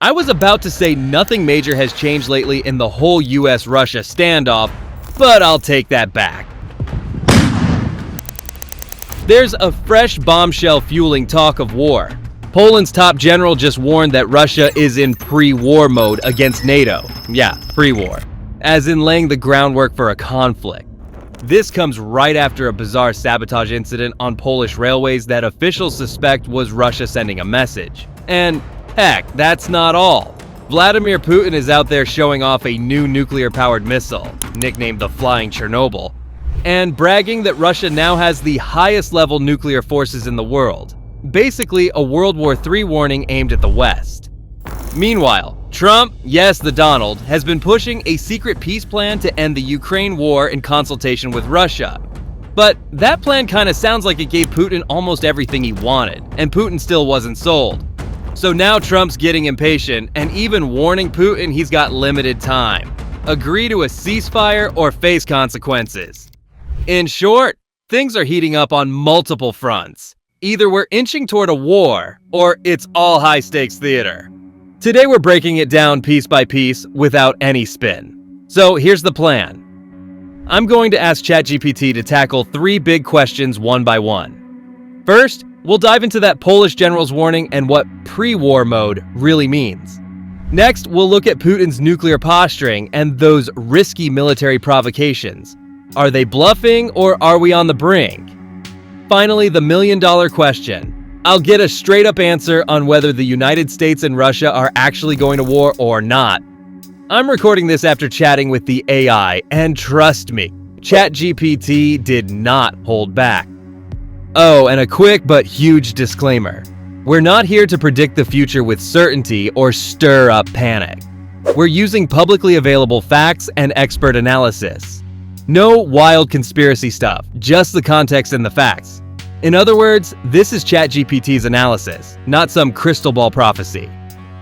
I was about to say nothing major has changed lately in the whole US-Russia standoff, but I'll take that back. There's a fresh bombshell fueling talk of war. Poland's top general just warned that Russia is in pre-war mode against NATO. Yeah, pre-war. As in laying the groundwork for a conflict. This comes right after a bizarre sabotage incident on Polish railways that officials suspect was Russia sending a message. And heck, that's not all. Vladimir Putin is out there showing off a new nuclear-powered missile, nicknamed the Flying Chernobyl, and bragging that Russia now has the highest-level nuclear forces in the world. Basically, a World War III warning aimed at the West. Meanwhile, Trump, yes, the Donald, has been pushing a secret peace plan to end the Ukraine war in consultation with Russia. But that plan kind of sounds like it gave Putin almost everything he wanted, and Putin still wasn't sold. So now Trump's getting impatient and even warning Putin he's got limited time. Agree to a ceasefire or face consequences. In short, things are heating up on multiple fronts. Either we're inching toward a war, or it's all high-stakes theater. Today we're breaking it down piece by piece without any spin. So here's the plan. I'm going to ask ChatGPT to tackle 3 big questions one by one. First, we'll dive into that Polish general's warning and what pre-war mode really means. Next, we'll look at Putin's nuclear posturing and those risky military provocations. Are they bluffing or are we on the brink? Finally, the million-dollar question. I'll get a straight-up answer on whether the United States and Russia are actually going to war or not. I'm recording this after chatting with the AI, and trust me, ChatGPT did not hold back. Oh, and a quick but huge disclaimer. We're not here to predict the future with certainty or stir up panic. We're using publicly available facts and expert analysis. No wild conspiracy stuff, just the context and the facts. In other words, this is ChatGPT's analysis, not some crystal ball prophecy.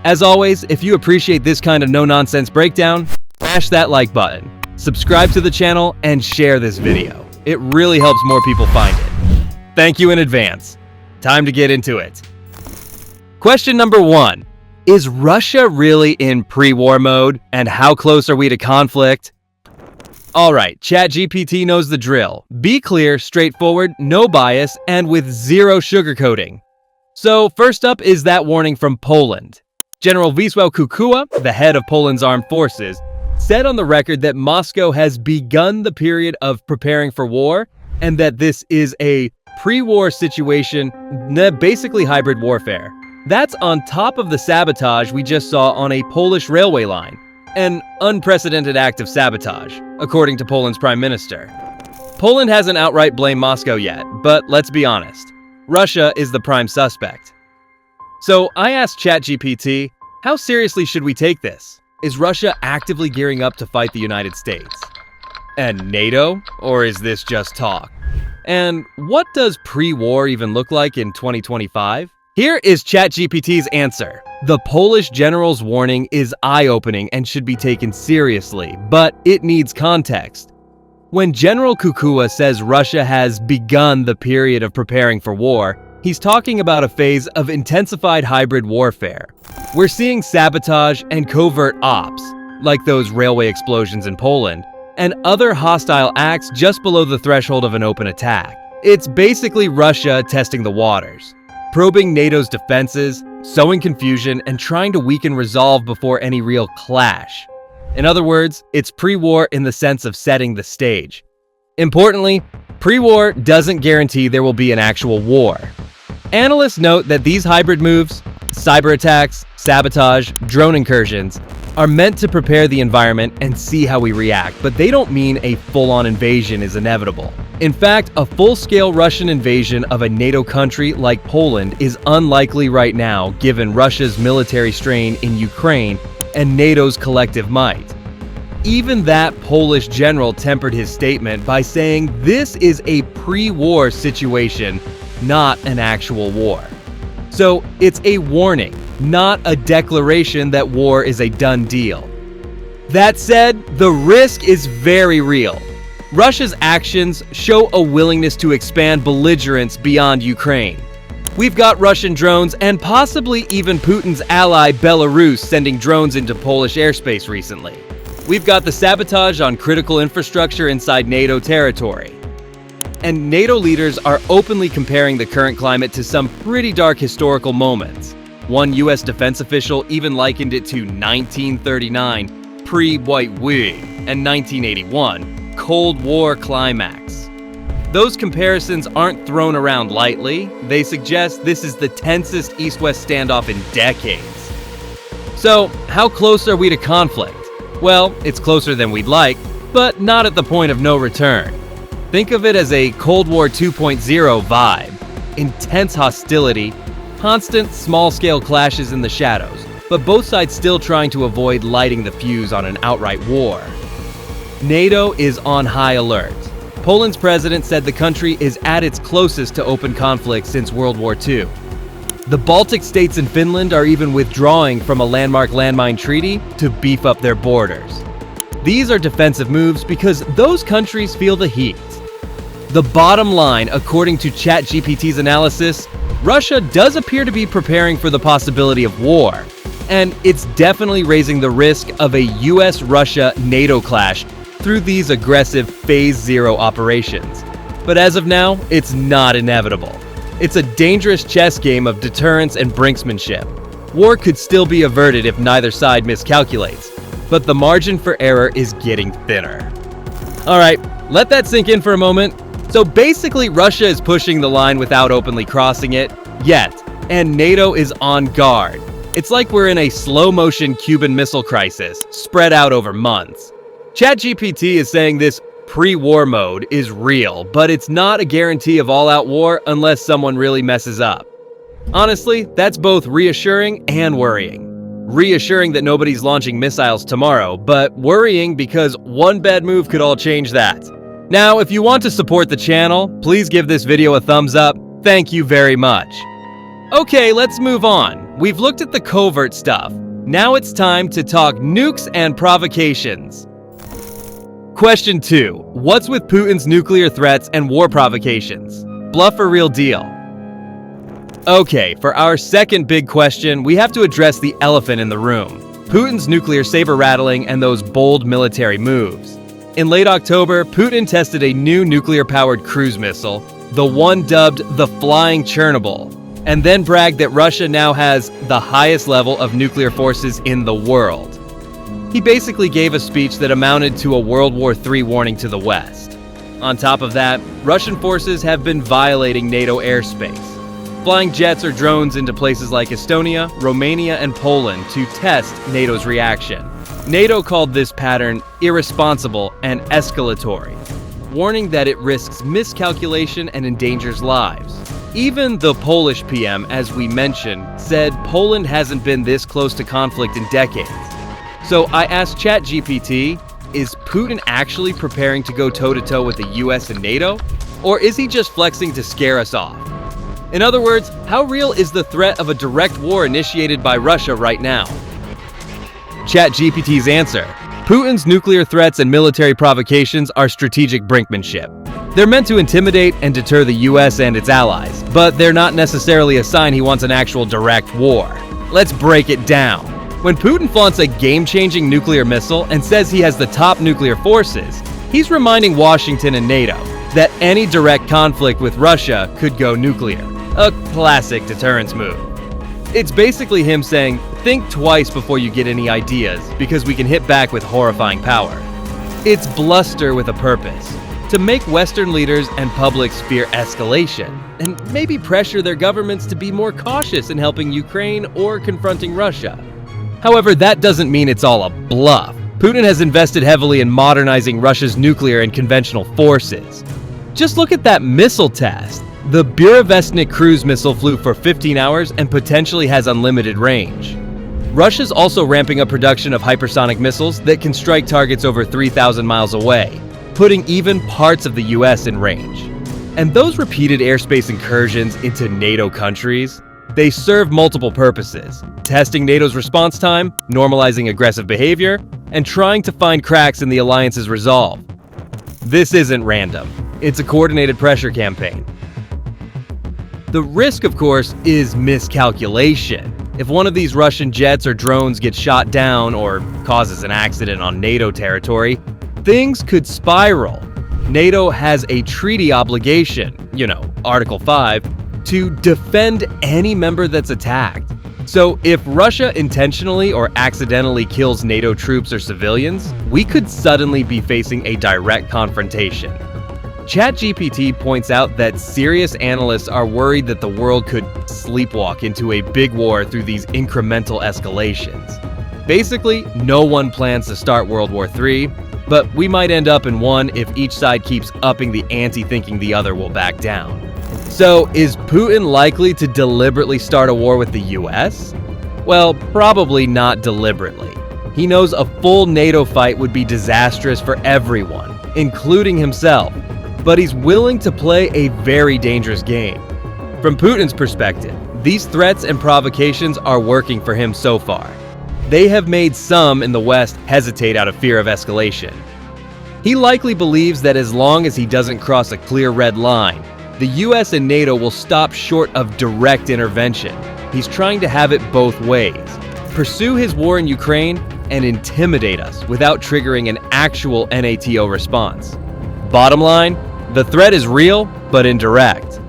As always, if you appreciate this kind of no-nonsense breakdown, smash that like button, subscribe to the channel, and share this video. It really helps more people find it. Thank you in advance. Time to get into it. Question number 1. Is Russia really in pre-war mode, and how close are we to conflict? Alright, ChatGPT knows the drill. Be clear, straightforward, no bias, and with zero sugarcoating. So first up is that warning from Poland. General Wisław Kukuła, the head of Poland's armed forces, said on the record that Moscow has begun the period of preparing for war, and that this is a pre-war situation, basically hybrid warfare. That's on top of the sabotage we just saw on a Polish railway line. An unprecedented act of sabotage, according to Poland's prime minister. Poland hasn't outright blamed Moscow yet, but let's be honest. Russia is the prime suspect. So I asked ChatGPT, how seriously should we take this? Is Russia actively gearing up to fight the United States? And NATO? Or is this just talk? And what does pre-war even look like in 2025? Here is ChatGPT's answer. The Polish general's warning is eye-opening and should be taken seriously, but it needs context. When General Kukuła says Russia has begun the period of preparing for war, he's talking about a phase of intensified hybrid warfare. We're seeing sabotage and covert ops, like those railway explosions in Poland, and other hostile acts just below the threshold of an open attack. It's basically Russia testing the waters, probing NATO's defenses, sowing confusion, and trying to weaken resolve before any real clash. In other words, it's pre-war in the sense of setting the stage. Importantly, pre-war doesn't guarantee there will be an actual war. Analysts note that these hybrid moves, cyber attacks, sabotage, drone incursions, are meant to prepare the environment and see how we react, but they don't mean a full-on invasion is inevitable. In fact, a full-scale Russian invasion of a NATO country like Poland is unlikely right now, given Russia's military strain in Ukraine and NATO's collective might. Even that Polish general tempered his statement by saying this is a pre-war situation, not an actual war. So it's a warning, not a declaration that war is a done deal. That said, the risk is very real. Russia's actions show a willingness to expand belligerence beyond Ukraine. We've got Russian drones and possibly even Putin's ally Belarus sending drones into Polish airspace recently. We've got the sabotage on critical infrastructure inside NATO territory. And NATO leaders are openly comparing the current climate to some pretty dark historical moments. One US defense official even likened it to 1939, pre-White Wing, and 1981, Cold War climax. Those comparisons aren't thrown around lightly. They suggest this is the tensest East-West standoff in decades. So, how close are we to conflict? Well, it's closer than we'd like, but not at the point of no return. Think of it as a Cold War 2.0 vibe. Intense hostility, constant small-scale clashes in the shadows, but both sides still trying to avoid lighting the fuse on an outright war. NATO is on high alert. Poland's president said the country is at its closest to open conflict since World War II. The Baltic states and Finland are even withdrawing from a landmark landmine treaty to beef up their borders. These are defensive moves because those countries feel the heat. The bottom line, according to ChatGPT's analysis, Russia does appear to be preparing for the possibility of war, and it's definitely raising the risk of a US-Russia-NATO clash through these aggressive Phase Zero operations. But as of now, it's not inevitable. It's a dangerous chess game of deterrence and brinksmanship. War could still be averted if neither side miscalculates, but the margin for error is getting thinner. Alright, let that sink in for a moment. So basically, Russia is pushing the line without openly crossing it, yet, and NATO is on guard. It's like we're in a slow-motion Cuban Missile Crisis, spread out over months. ChatGPT is saying this pre-war mode is real, but it's not a guarantee of all-out war unless someone really messes up. Honestly, that's both reassuring and worrying. Reassuring that nobody's launching missiles tomorrow, but worrying because one bad move could all change that. Now, if you want to support the channel, please give this video a thumbs up. Thank you very much. Okay, let's move on. We've looked at the covert stuff. Now it's time to talk nukes and provocations. Question 2. What's with Putin's nuclear threats and war provocations? Bluff or real deal? Okay, for our second big question, we have to address the elephant in the room. Putin's nuclear saber-rattling and those bold military moves. In late October, Putin tested a new nuclear-powered cruise missile, the one dubbed the Flying Chernobyl, and then bragged that Russia now has the highest level of nuclear forces in the world. He basically gave a speech that amounted to a World War III warning to the West. On top of that, Russian forces have been violating NATO airspace, flying jets or drones into places like Estonia, Romania, and Poland to test NATO's reaction. NATO called this pattern irresponsible and escalatory, warning that it risks miscalculation and endangers lives. Even the Polish PM, as we mentioned, said Poland hasn't been this close to conflict in decades. So I asked ChatGPT, is Putin actually preparing to go toe-to-toe with the US and NATO? Or is he just flexing to scare us off? In other words, how real is the threat of a direct war initiated by Russia right now? ChatGPT's answer: Putin's nuclear threats and military provocations are strategic brinkmanship. They're meant to intimidate and deter the US and its allies, but they're not necessarily a sign he wants an actual direct war. Let's break it down. When Putin flaunts a game-changing nuclear missile and says he has the top nuclear forces, he's reminding Washington and NATO that any direct conflict with Russia could go nuclear. A classic deterrence move. It's basically him saying, think twice before you get any ideas, because we can hit back with horrifying power. It's bluster with a purpose, to make Western leaders and publics fear escalation, and maybe pressure their governments to be more cautious in helping Ukraine or confronting Russia. However, that doesn't mean it's all a bluff. Putin has invested heavily in modernizing Russia's nuclear and conventional forces. Just look at that missile test. The Burevestnik cruise missile flew for 15 hours and potentially has unlimited range. Russia's also ramping up production of hypersonic missiles that can strike targets over 3,000 miles away, putting even parts of the US in range. And those repeated airspace incursions into NATO countries, they serve multiple purposes: testing NATO's response time, normalizing aggressive behavior, and trying to find cracks in the alliance's resolve. This isn't random. It's a coordinated pressure campaign. The risk, of course, is miscalculation. If one of these Russian jets or drones gets shot down or causes an accident on NATO territory, things could spiral. NATO has a treaty obligation, Article 5, to defend any member that's attacked. So if Russia intentionally or accidentally kills NATO troops or civilians, we could suddenly be facing a direct confrontation. ChatGPT points out that serious analysts are worried that the world could sleepwalk into a big war through these incremental escalations. Basically, no one plans to start World War III, but we might end up in one if each side keeps upping the ante thinking the other will back down. So, is Putin likely to deliberately start a war with the US? Well, probably not deliberately. He knows a full NATO fight would be disastrous for everyone, including himself. But he's willing to play a very dangerous game. From Putin's perspective, these threats and provocations are working for him so far. They have made some in the West hesitate out of fear of escalation. He likely believes that as long as he doesn't cross a clear red line, the US and NATO will stop short of direct intervention. He's trying to have it both ways. Pursue his war in Ukraine and intimidate us without triggering an actual NATO response. Bottom line, the threat is real, but indirect.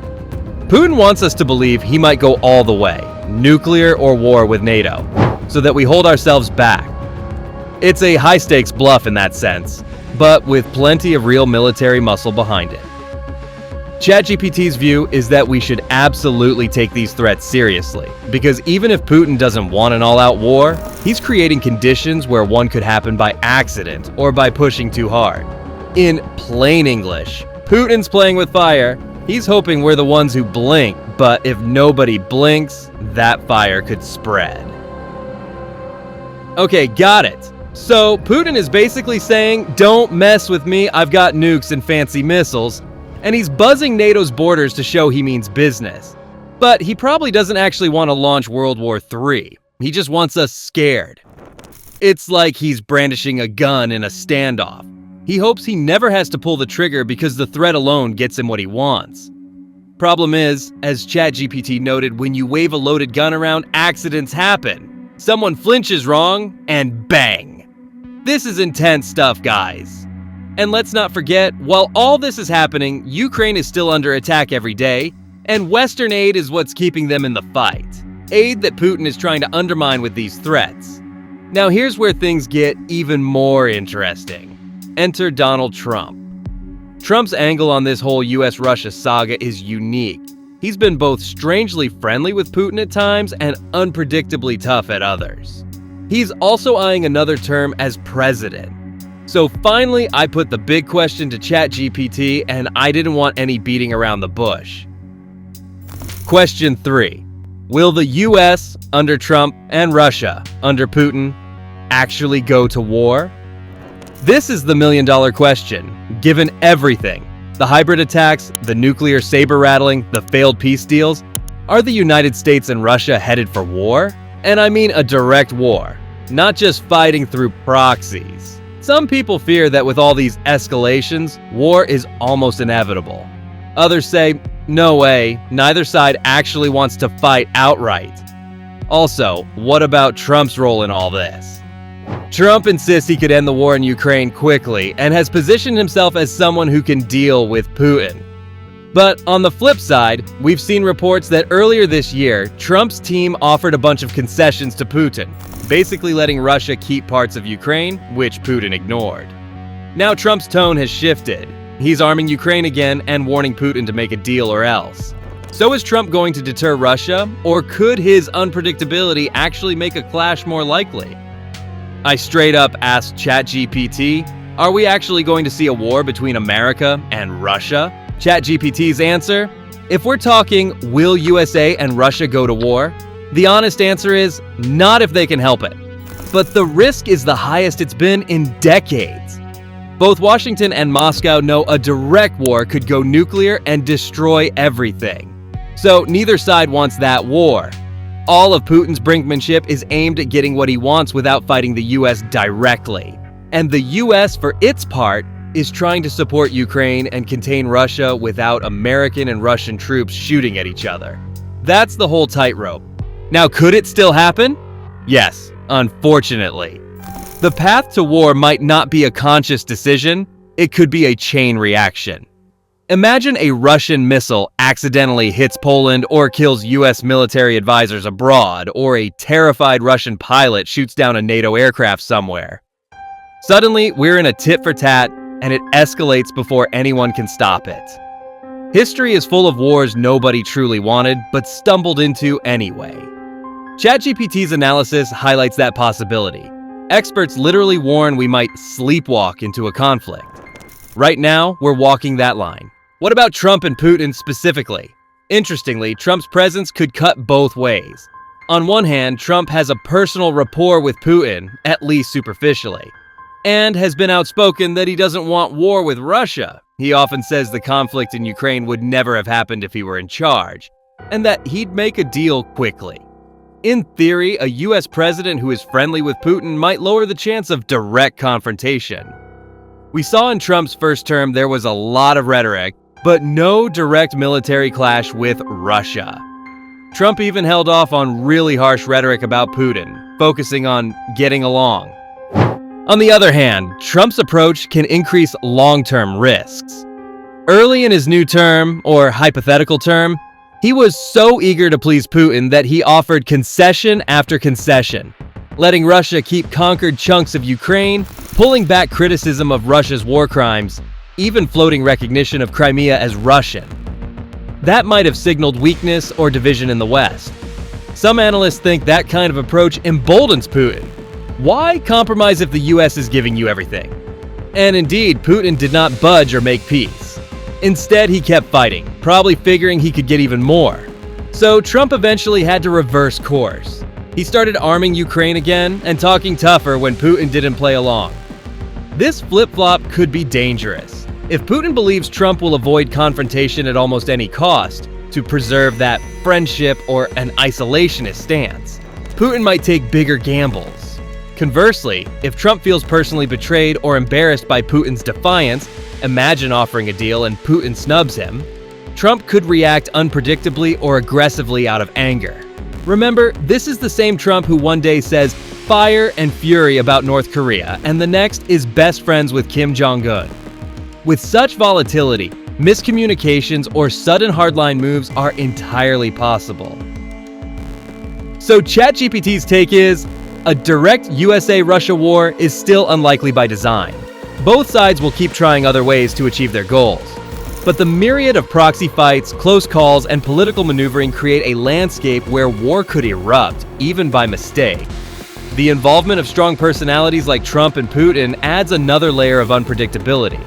Putin wants us to believe he might go all the way, nuclear or war with NATO, so that we hold ourselves back. It's a high-stakes bluff in that sense, but with plenty of real military muscle behind it. ChatGPT's view is that we should absolutely take these threats seriously, because even if Putin doesn't want an all-out war, he's creating conditions where one could happen by accident or by pushing too hard. In plain English, Putin's playing with fire. He's hoping we're the ones who blink, but if nobody blinks, that fire could spread. Okay, got it. So Putin is basically saying, don't mess with me, I've got nukes and fancy missiles, and he's buzzing NATO's borders to show he means business. But he probably doesn't actually want to launch World War III. He just wants us scared. It's like he's brandishing a gun in a standoff. He hopes he never has to pull the trigger because the threat alone gets him what he wants. Problem is, as ChatGPT noted, when you wave a loaded gun around, accidents happen. Someone flinches wrong, and bang. This is intense stuff, guys. And let's not forget, while all this is happening, Ukraine is still under attack every day, and Western aid is what's keeping them in the fight. Aid that Putin is trying to undermine with these threats. Now here's where things get even more interesting. Enter Donald Trump. Trump's angle on this whole US-Russia saga is unique. He's been both strangely friendly with Putin at times and unpredictably tough at others. He's also eyeing another term as president. So finally, I put the big question to ChatGPT, and I didn't want any beating around the bush. Question 3. Will the US, under Trump, and Russia, under Putin, actually go to war? This is the million-dollar question. Given everything, the hybrid attacks, the nuclear saber-rattling, the failed peace deals, are the United States and Russia headed for war? And I mean a direct war, not just fighting through proxies. Some people fear that with all these escalations, war is almost inevitable. Others say, no way, neither side actually wants to fight outright. Also, what about Trump's role in all this? Trump insists he could end the war in Ukraine quickly and has positioned himself as someone who can deal with Putin. But on the flip side, we've seen reports that earlier this year, Trump's team offered a bunch of concessions to Putin, basically letting Russia keep parts of Ukraine, which Putin ignored. Now Trump's tone has shifted. He's arming Ukraine again and warning Putin to make a deal or else. So is Trump going to deter Russia, or could his unpredictability actually make a clash more likely? I straight up asked ChatGPT, are we actually going to see a war between America and Russia? ChatGPT's answer, if we're talking, will USA and Russia go to war? The honest answer is, not if they can help it. But the risk is the highest it's been in decades. Both Washington and Moscow know a direct war could go nuclear and destroy everything. So neither side wants that war. All of Putin's brinkmanship is aimed at getting what he wants without fighting the US directly. And the US, for its part, is trying to support Ukraine and contain Russia without American and Russian troops shooting at each other. That's the whole tightrope. Now, could it still happen? Yes, unfortunately. The path to war might not be a conscious decision, it could be a chain reaction. Imagine a Russian missile accidentally hits Poland or kills US military advisors abroad, or a terrified Russian pilot shoots down a NATO aircraft somewhere. Suddenly, we're in a tit-for-tat, and it escalates before anyone can stop it. History is full of wars nobody truly wanted, but stumbled into anyway. ChatGPT's analysis highlights that possibility. Experts literally warn we might sleepwalk into a conflict. Right now, we're walking that line. What about Trump and Putin specifically? Interestingly, Trump's presence could cut both ways. On one hand, Trump has a personal rapport with Putin, at least superficially, and has been outspoken that he doesn't want war with Russia. He often says the conflict in Ukraine would never have happened if he were in charge, and that he'd make a deal quickly. In theory, a US president who is friendly with Putin might lower the chance of direct confrontation. We saw in Trump's first term there was a lot of rhetoric, but no direct military clash with Russia. Trump even held off on really harsh rhetoric about Putin, focusing on getting along. On the other hand, Trump's approach can increase long-term risks. Early in his new term, or hypothetical term, he was so eager to please Putin that he offered concession after concession, letting Russia keep conquered chunks of Ukraine, pulling back criticism of Russia's war crimes, even floating recognition of Crimea as Russian. That might have signaled weakness or division in the West. Some analysts think that kind of approach emboldens Putin. Why compromise if the US is giving you everything? And indeed, Putin did not budge or make peace. Instead, he kept fighting, probably figuring he could get even more. So Trump eventually had to reverse course. He started arming Ukraine again and talking tougher when Putin didn't play along. This flip-flop could be dangerous. If Putin believes Trump will avoid confrontation at almost any cost to preserve that friendship or an isolationist stance, Putin might take bigger gambles. Conversely, if Trump feels personally betrayed or embarrassed by Putin's defiance, imagine offering a deal and Putin snubs him, Trump could react unpredictably or aggressively out of anger. Remember, this is the same Trump who one day says fire and fury about North Korea, and the next is best friends with Kim Jong-un. With such volatility, miscommunications or sudden hardline moves are entirely possible. So ChatGPT's take is, a direct USA-Russia war is still unlikely by design. Both sides will keep trying other ways to achieve their goals. But the myriad of proxy fights, close calls, and political maneuvering create a landscape where war could erupt, even by mistake. The involvement of strong personalities like Trump and Putin adds another layer of unpredictability.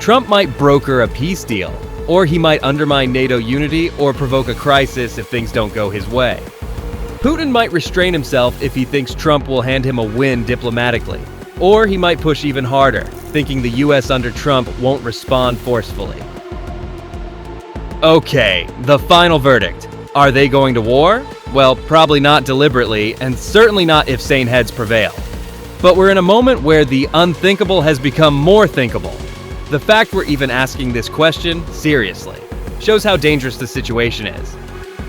Trump might broker a peace deal, or he might undermine NATO unity or provoke a crisis if things don't go his way. Putin might restrain himself if he thinks Trump will hand him a win diplomatically, or he might push even harder, thinking the US under Trump won't respond forcefully. Okay, the final verdict. Are they going to war? Well, probably not deliberately, and certainly not if sane heads prevail. But we're in a moment where the unthinkable has become more thinkable. The fact we're even asking this question seriously shows how dangerous the situation is.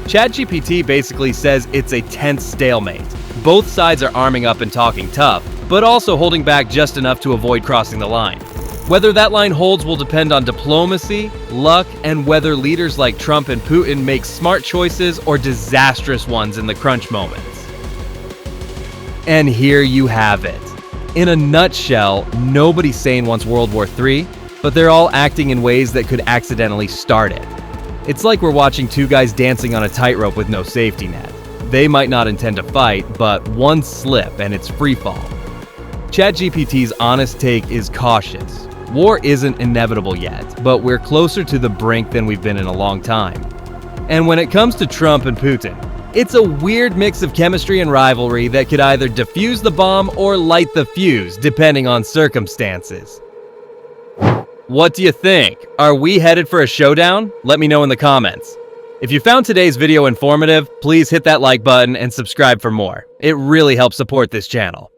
ChatGPT basically says it's a tense stalemate. Both sides are arming up and talking tough, but also holding back just enough to avoid crossing the line. Whether that line holds will depend on diplomacy, luck, and whether leaders like Trump and Putin make smart choices or disastrous ones in the crunch moments. And here you have it. In a nutshell, nobody sane wants World War III, but they're all acting in ways that could accidentally start it. It's like we're watching two guys dancing on a tightrope with no safety net. They might not intend to fight, but one slip and it's free fall. ChatGPT's honest take is cautious. War isn't inevitable yet, but we're closer to the brink than we've been in a long time. And when it comes to Trump and Putin, it's a weird mix of chemistry and rivalry that could either defuse the bomb or light the fuse, depending on circumstances. What do you think? Are we headed for a showdown? Let me know in the comments. If you found today's video informative, please hit that like button and subscribe for more. It really helps support this channel.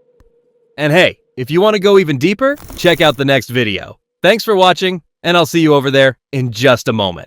And hey, if you want to go even deeper, check out the next video. Thanks for watching, and I'll see you over there in just a moment.